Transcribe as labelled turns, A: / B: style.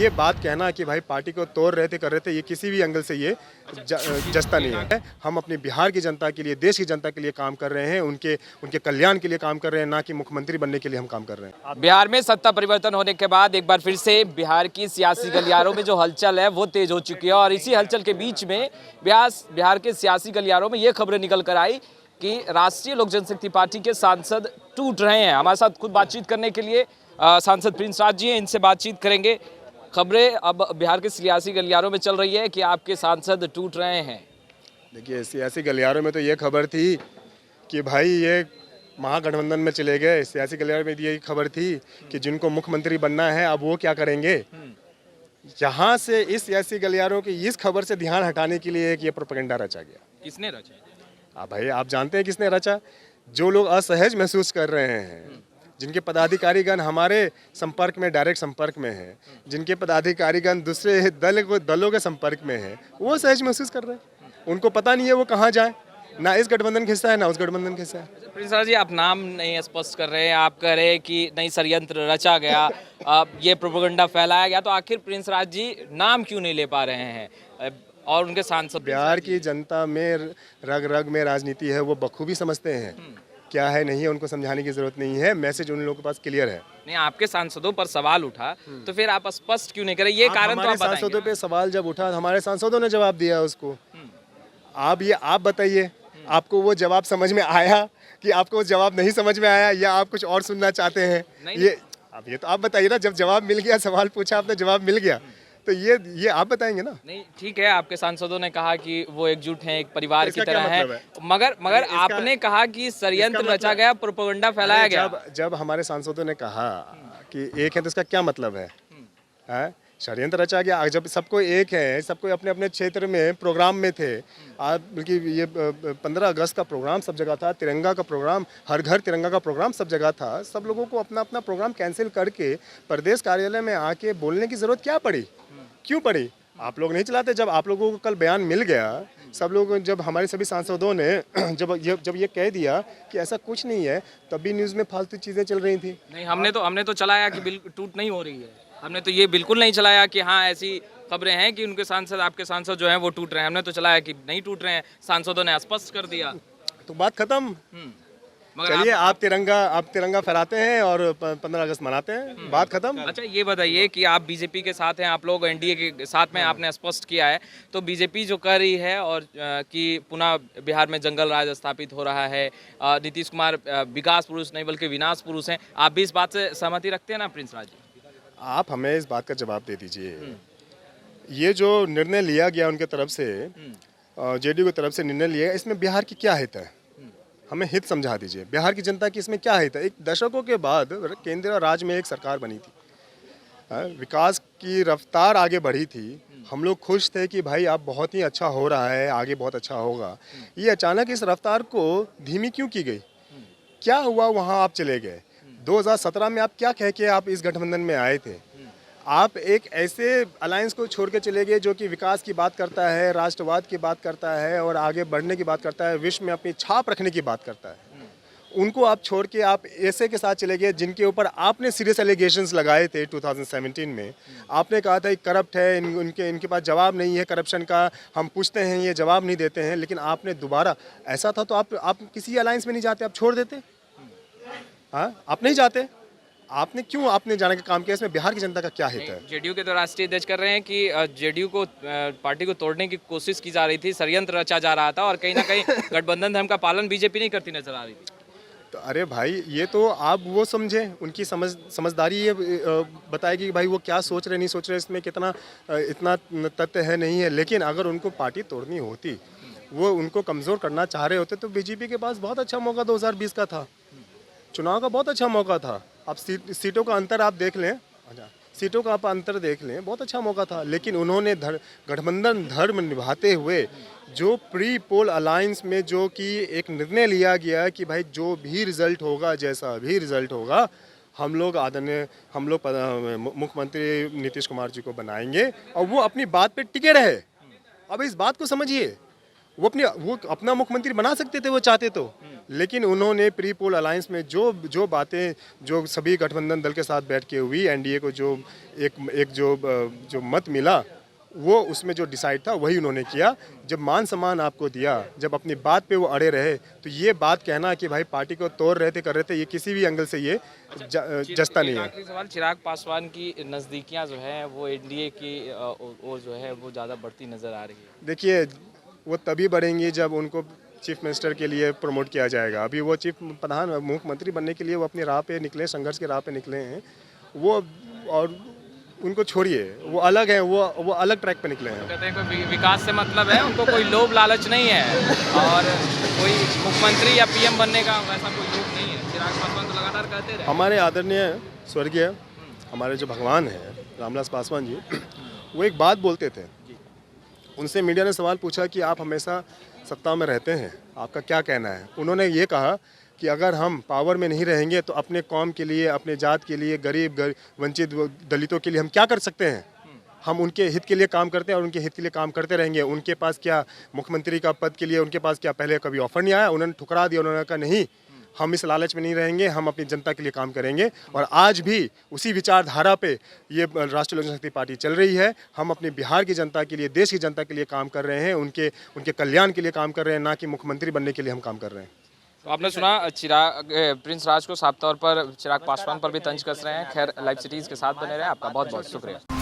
A: ये बात कहना कि भाई पार्टी को तोड़ रहे थे कर रहे थे, ये किसी भी एंगल से ये जचता नहीं है। हम अपनी बिहार की जनता के लिए, देश की जनता के लिए काम कर रहे हैं, उनके उनके कल्याण के लिए काम कर रहे हैं, ना कि मुख्यमंत्री बनने के लिए हम काम कर रहे हैं।
B: बिहार में सत्ता परिवर्तन होने के बाद एक बार फिर से बिहार की सियासी गलियारों में जो हलचल है वो तेज हो चुकी है और इसी हलचल के बीच में बिहार के सियासी गलियारों में ये खबरें निकल कर आई कि राष्ट्रीय लोक जनशक्ति पार्टी के सांसद टूट रहे हैं। हमारे साथ खुद बातचीत करने के लिए सांसद प्रिंस राज जी हैं, इनसे बातचीत करेंगे। खबरें अब बिहार के सियासी गलियारों में चल रही है कि आपके सांसद टूट रहे हैं।
A: देखिए, सियासी गलियारों में तो ये खबर थी कि भाई ये महागठबंधन में चले गए। सियासी गलियारों में ये खबर थी कि जिनको मुख्यमंत्री बनना है अब वो क्या करेंगे। यहाँ से इस सियासी गलियारों की इस खबर से ध्यान हटाने के लिए एक ये प्रोपेगेंडा रचा गया।
B: किसने रचा?
A: भाई आप जानते हैं किसने रचा। जो लोग असहज महसूस कर रहे हैं, जिनके पदाधिकारीगण हमारे संपर्क में, डायरेक्ट संपर्क में हैं, जिनके पदाधिकारीगण दूसरे दलों के संपर्क में हैं, वो सहज महसूस कर रहे हैं। उनको पता नहीं है वो कहाँ जाए, ना इस गठबंधन का हिस्सा है ना उस गठबंधन का हिस्सा है।
B: प्रिंस राज जी, आप नाम नहीं स्पष्ट कर रहे हैं, आप कह रहे हैं कि नई षड्यंत्र रचा गया, अब ये प्रोपेगेंडा फैलाया गया, तो आखिर प्रिंस राज जी नाम क्यों नहीं ले पा रहे हैं? और उनके सांसद
A: बिहार की जनता में रग रग में राजनीति है, वो बखूबी समझते हैं। क्या है नहीं है उनको समझाने की जरूरत नहीं है, मैसेज उन लोगों के पास क्लियर है।
B: नहीं, आपके सांसदों पर सवाल उठा तो फिर आप स्पष्ट क्यों नहीं करें? ये कारण तो आप बताएंगे।
A: सांसदों पे सवाल जब उठा, हमारे सांसदों ने जवाब दिया उसको। आप बताइए, आपको वो जवाब समझ में आया कि आपको वो जवाब नहीं समझ में आया, या आप कुछ और सुनना चाहते हैं? ये तो आप बताइए ना। जब जवाब मिल गया, सवाल पूछा आपने, जवाब मिल गया, तो ये आप बताएंगे ना।
B: नहीं, ठीक है, आपके सांसदों ने कहा कि वो एकजुट हैं, एक परिवार की तरह है, मगर आपने कहा कि षड्यंत्र रचा गया, प्रोपेगेंडा फैलाया गया।
A: जब हमारे सांसदों ने कहा कि एक है तो इसका क्या मतलब है? षड्यंत्र रचा गया। जब सबको एक है, सबको अपने अपने क्षेत्र में प्रोग्राम में थे। आज बल्कि ये 15 अगस्त का प्रोग्राम सब जगह था, तिरंगा का प्रोग्राम, हर घर तिरंगा का प्रोग्राम सब जगह था। सब लोगों को अपना अपना प्रोग्राम कैंसिल करके प्रदेश कार्यालय में आके बोलने की जरूरत क्या पड़ी? क्यों पड़ी? आप लोग नहीं चलाते। जब आप लोगों को कल बयान मिल गया, सब लोग, जब हमारे सभी सांसदों ने जब ये कह दिया कि ऐसा कुछ नहीं है, तभी न्यूज़ में फालतू चीज़ें चल रही थी।
B: नहीं, हमने तो चलाया कि बिल्कुल टूट नहीं हो रही है। हमने तो ये बिल्कुल नहीं चलाया कि हाँ ऐसी खबरें हैं कि उनके सांसद, आपके सांसद जो हैं वो टूट रहे हैं। हमने तो चलाया कि नहीं टूट रहे हैं, सांसदों ने स्पष्ट कर दिया,
A: तो बात खत्म। चलिए, आप तिरंगा फहराते हैं और 15 अगस्त मनाते हैं, बात खत्म।
B: अच्छा, ये बताइए कि आप बीजेपी के साथ हैं, आप लोग एनडीए के साथ में, आपने स्पष्ट किया है, तो बीजेपी जो कर रही है और कि पुनः बिहार में जंगल राज स्थापित हो रहा है, नीतीश कुमार विकास पुरुष नहीं बल्कि विनाश पुरुष हैं, आप भी इस बात से सहमति रखते हैं ना प्रिंस राज?
A: आप हमें इस बात का जवाब दे दीजिए। ये जो निर्णय लिया गया उनके तरफ से, जेडीयू की तरफ से निर्णय लिया गया, इसमें बिहार की क्या हित है? हमें हित समझा दीजिए। बिहार की जनता की इसमें क्या हित है? एक दशकों के बाद केंद्र और राज्य में एक सरकार बनी थी, विकास की रफ्तार आगे बढ़ी थी, हम लोग खुश थे कि भाई अब बहुत ही अच्छा हो रहा है, आगे बहुत अच्छा होगा। ये अचानक इस रफ्तार को धीमी क्यों की गई? क्या हुआ? वहाँ आप चले गए। 2017 में आप क्या कह के आप इस गठबंधन में आए थे? आप एक ऐसे अलायंस को छोड़ के चले गए जो कि विकास की बात करता है, राष्ट्रवाद की बात करता है और आगे बढ़ने की बात करता है, विश्व में अपनी छाप रखने की बात करता है। उनको आप छोड़ के आप ऐसे के साथ चले गए जिनके ऊपर आपने सीरियस एलिगेशंस लगाए थे 2017 में। आपने कहा था कि करप्ट है, इनके पास जवाब नहीं है करप्शन का, हम पूछते हैं ये जवाब नहीं देते हैं। लेकिन आपने दोबारा, ऐसा था तो आप किसी अलायंस में नहीं जाते, आप छोड़ देते। हाँ, आप नहीं जाते। आपने क्यों आपने जाने का काम किया? इसमें बिहार की जनता का क्या हित है?
B: जेडीयू के तो राष्ट्रीय अध्यक्ष कर रहे हैं कि जेडीयू को, पार्टी को तोड़ने की कोशिश की जा रही थी, षड्यंत्र रचा जा रहा था और कहीं ना कहीं गठबंधन धर्म का पालन बीजेपी नहीं करती नजर आ रही थी।
A: तो अरे भाई, ये तो आप वो समझे, उनकी समझदारी ये बताएगी कि भाई वो क्या सोच रहे नहीं सोच रहे, इसमें कितना इतना तथ्य है नहीं है। लेकिन अगर उनको पार्टी तोड़नी होती, वो उनको कमज़ोर करना चाह रहे होते, तो बीजेपी के पास बहुत अच्छा मौका 2020 का था, चुनाव का बहुत अच्छा मौका था। आप सीटों का अंतर आप देख लें, सीटों का आप अंतर देख लें, बहुत अच्छा मौका था। लेकिन उन्होंने गठबंधन धर्म निभाते हुए जो प्री पोल अलायंस में जो कि एक निर्णय लिया गया कि भाई जो भी रिजल्ट होगा, जैसा भी रिजल्ट होगा, हम लोग मुख्यमंत्री नीतीश कुमार जी को बनाएंगे और वो अपनी बात पे टिके रहे। अब इस बात को समझिए, वो अपना मुख्यमंत्री बना सकते थे वो चाहते तो, लेकिन उन्होंने प्री पोल अलायंस में जो बातें जो सभी गठबंधन दल के साथ बैठ के हुई, एनडीए को जो जो मत मिला, वो उसमें जो डिसाइड था वही उन्होंने किया। जब मान सम्मान आपको दिया, जब अपनी बात पे वो अड़े रहे, तो ये बात कहना कि भाई पार्टी को तोड़ रहे थे, कर रहे थे, ये किसी भी एंगल से ये जस्ता नहीं है।
B: आखिरी सवाल, चिराग पासवान की नज़दीकियां जो हैं वो एनडीए की ओर जो है वो ज़्यादा बढ़ती नज़र आ रही है।
A: देखिए, वो तभी बढ़ेंगी जब उनको चीफ मिनिस्टर के लिए प्रमोट किया जाएगा। अभी वो मुख्यमंत्री बनने के लिए वो अपनी राह पे निकले, संघर्ष की राह पे निकले हैं वो, और उनको छोड़िए, वो अलग है, वो अलग ट्रैक पे निकले हैं।
B: कहते हैं कोई विकास से मतलब है, उनको कोई लोभ लालच नहीं है और कोई मुख्यमंत्री या पीएम बनने का वैसा कोई लोभ नहीं है। चिराग पासवान तो लगातार कहते रहे।
A: हमारे आदरणीय स्वर्गीय हमारे जो भगवान हैं रामविलास पासवान जी, वो एक बात बोलते थे। उनसे मीडिया ने सवाल पूछा कि आप हमेशा सत्ता में रहते हैं, आपका क्या कहना है। उन्होंने ये कहा कि अगर हम पावर में नहीं रहेंगे तो अपने कौम के लिए, अपने जात के लिए, गरीब वंचित दलितों के लिए हम क्या कर सकते हैं। हम उनके हित के लिए काम करते हैं और उनके हित के लिए काम करते रहेंगे। उनके पास क्या मुख्यमंत्री का पद के लिए उनके पास क्या पहले कभी ऑफर नहीं आया, उन्होंने ठुकरा दिया। उन्होंने कहा नहीं, हम इस लालच में नहीं रहेंगे, हम अपनी जनता के लिए काम करेंगे। और आज भी उसी विचारधारा पे ये राष्ट्रीय लोक जनशक्ति पार्टी चल रही है। हम अपने बिहार की जनता के लिए, देश की जनता के लिए काम कर रहे हैं, उनके कल्याण के लिए काम कर रहे हैं, ना कि मुख्यमंत्री बनने के लिए हम काम कर रहे हैं।
B: तो आपने सुना प्रिंस राज को साफ तौर पर चिराग पासवान पर भी तंज कस रहे हैं। खैर, लाइव सिटीज़ के साथ बने रहे, आपका बहुत बहुत शुक्रिया।